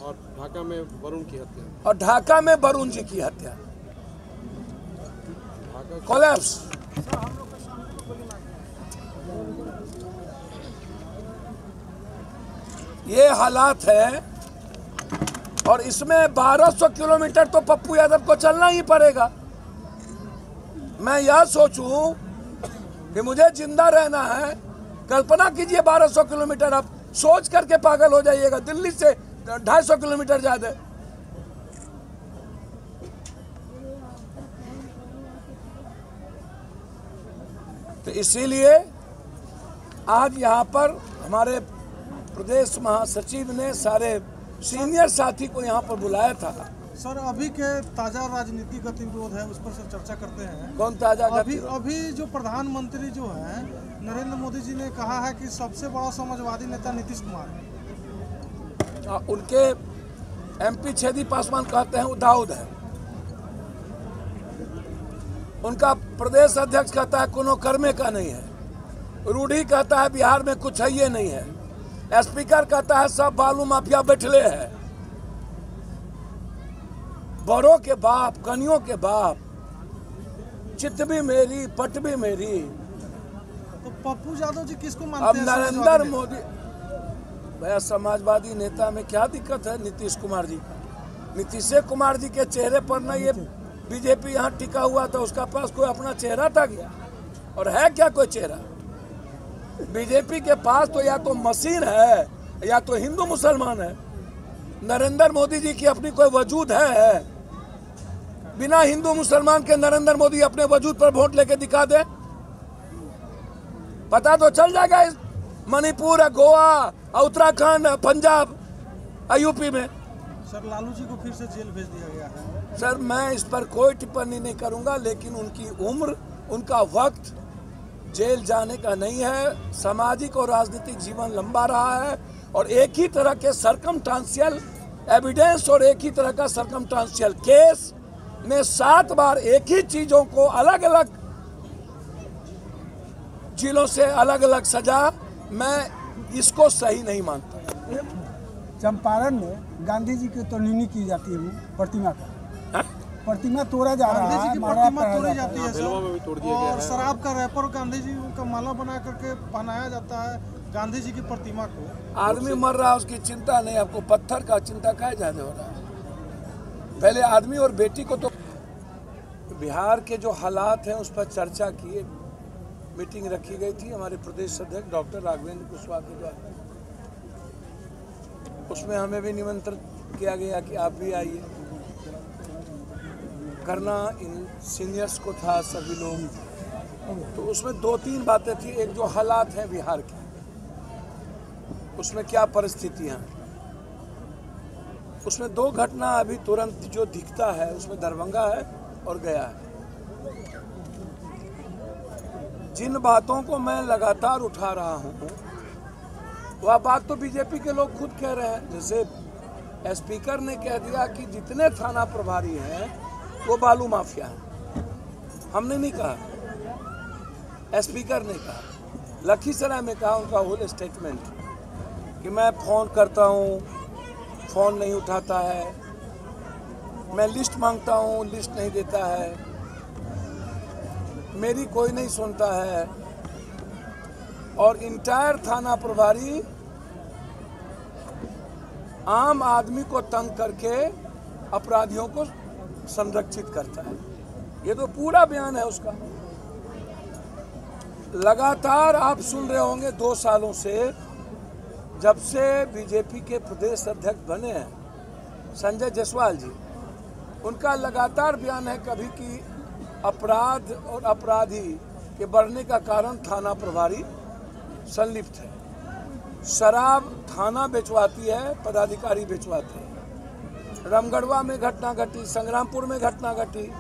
और ढाका में वरुण की हत्या। और ढाका में वरुण जी की हत्या, कोलैप्स। ये हालात है और इसमें 1200 किलोमीटर तो पप्पू यादव को चलना ही पड़ेगा। मैं यह सोचूं कि मुझे जिंदा रहना है, कल्पना कीजिए 1200 किलोमीटर, आप सोच करके पागल हो जाइएगा। दिल्ली से 250 किलोमीटर ज्यादा। तो इसीलिए आज यहाँ पर हमारे प्रदेश महासचिव ने सारे सीनियर साथी को यहाँ पर बुलाया था। सर, अभी के ताजा राजनीतिक गतिविरोध है उस पर सर चर्चा करते हैं। कौन ताजा अभी जो प्रधानमंत्री जो है नरेंद्र मोदी जी ने कहा है कि सबसे बड़ा समाजवादी नेता नीतीश कुमार है। उनके एमपी छेदी पासवान कहते हैं वो दाऊद है। उनका प्रदेश अध्यक्ष कहता है कोनो कर्मे का नहीं है। रूढ़ी कहता है बिहार में कुछ है ये नहीं है। स्पीकर कहता है सब बालू माफिया बैठले है। बड़ों के बाप, कनियों के बाप, चित भी मेरी पट भी मेरी। तो पप्पू यादव जी किसको मानते अब हैं? नरेंद्र मोदी भैया समाजवादी नेता में क्या दिक्कत है? नीतीश कुमार जी का, नीतीश कुमार जी के चेहरे पर ना ये बीजेपी यहाँ टिका हुआ था, उसका पास कोई अपना चेहरा था क्या? और है क्या कोई चेहरा? बीजेपी के पास तो या तो मशीन है या तो हिंदू मुसलमान है। नरेंद्र मोदी जी की अपनी कोई वजूद है? बिना हिंदू मुसलमान के नरेंद्र मोदी अपने वजूद पर वोट लेके दिखा दे, पता तो चल जाएगा। इस मणिपुर, गोवा, उत्तराखंड, पंजाब, यूपी में। सर, लालू जी को फिर से जेल भेज दिया गया है। सर, मैं इस पर कोई टिप्पणी नहीं करूंगा, लेकिन उनकी उम्र, उनका वक्त जेल जाने का नहीं है। सामाजिक और राजनीतिक जीवन लंबा रहा है और एक ही तरह के सर्कमस्टांशियल एविडेंस और एक ही तरह का सर्कमस्टांशियल केस में 7 बार एक ही चीजों को अलग अलग जिलों से अलग अलग सजा, मैं इसको सही नहीं मानता। चंपारण में गांधी जी की तोड़नी की जाती है प्रतिमा का। प्रतिमा तोड़ा जा रहा है। गांधी जी की प्रतिमा तोड़ी जाती है फिल्मों में भी तोड़ दिया गया और है। शराब का रैपर गांधी जी का माला बना करके पहनाया जाता है गांधी जी की प्रतिमा को। आदमी मर रहा है उसकी चिंता नहीं, आपको पत्थर का चिंता काहे ज्यादा हो रहा है? पहले आदमी और बेटी को तो। बिहार के जो हालात हैं उस पर चर्चा की मीटिंग रखी गई थी हमारे प्रदेश अध्यक्ष डॉक्टर राघवेंद्र कुशवाहा के द्वारा। उसमें हमें भी निमंत्रण किया गया कि आप भी आइए। करना इन सीनियर्स को था, सभी लोग। तो उसमें 2-3 बातें थी। एक जो हालात हैं बिहार के, उसमें क्या परिस्थितियां, उसमें 2 घटना अभी तुरंत जो दिखता है उसमें दरभंगा है और गया है। जिन बातों को मैं लगातार उठा रहा हूं वह बात तो बीजेपी के लोग खुद कह रहे हैं। जैसे स्पीकर ने कह दिया कि जितने थाना प्रभारी हैं वो बालू माफिया हैं। हमने नहीं कहा, स्पीकर ने कहा। लखीसराय में कहा उनका होल स्टेटमेंट कि मैं फोन करता हूं, फोन नहीं उठाता है, मैं लिस्ट मांगता हूं, लिस्ट नहीं देता है, मेरी कोई नहीं सुनता है। और इंटायर थाना प्रभारी आम आदमी को तंग करके अपराधियों को संरक्षित करता है। ये तो पूरा बयान है उसका। लगातार आप सुन रहे होंगे 2 सालों से, जब से बीजेपी के प्रदेश अध्यक्ष बने हैं संजय जायसवाल जी, उनका लगातार बयान है कभी कि अपराध और अपराधी के बढ़ने का कारण थाना प्रभारी संलिप्त है। शराब थाना बेचवाती है, पदाधिकारी बेचवाते हैं। रामगढ़वा में घटना घटी, संग्रामपुर में घटना घटी।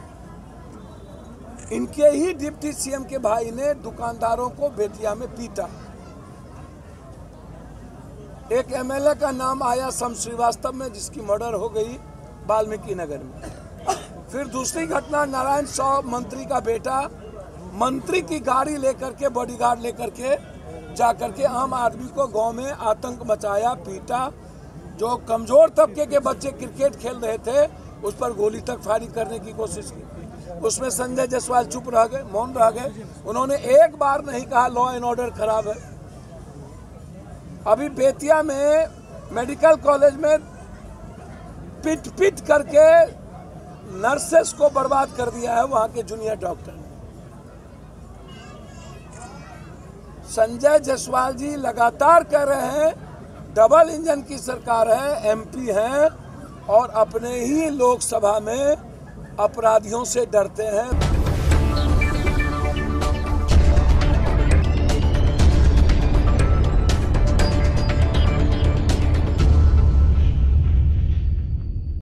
इनके ही डिप्टी सीएम के भाई ने दुकानदारों को बेतिया में पीटा। एक एमएलए का नाम आया शम श्रीवास्तव में, जिसकी मर्डर हो गई वाल्मीकि नगर में। फिर दूसरी घटना, नारायण साव मंत्री का बेटा मंत्री की गाड़ी लेकर के, बॉडीगार्ड लेकर के जाकर के आम आदमी को गांव में आतंक मचाया, पीटा। जो कमजोर तबके के बच्चे क्रिकेट खेल रहे थे उस पर गोली तक फायरिंग करने की कोशिश की। उसमें संजय जायसवाल चुप रह गए, मौन रह गए। उन्होंने एक बार नहीं कहा लॉ एंड ऑर्डर खराब है। अभी बेतिया में मेडिकल कॉलेज में पिट करके नर्सेस को बर्बाद कर दिया है वहां के जूनियर डॉक्टर। संजय जायसवाल जी लगातार कह रहे हैं डबल इंजन की सरकार है, एमपी हैं और अपने ही लोकसभा में अपराधियों से डरते हैं।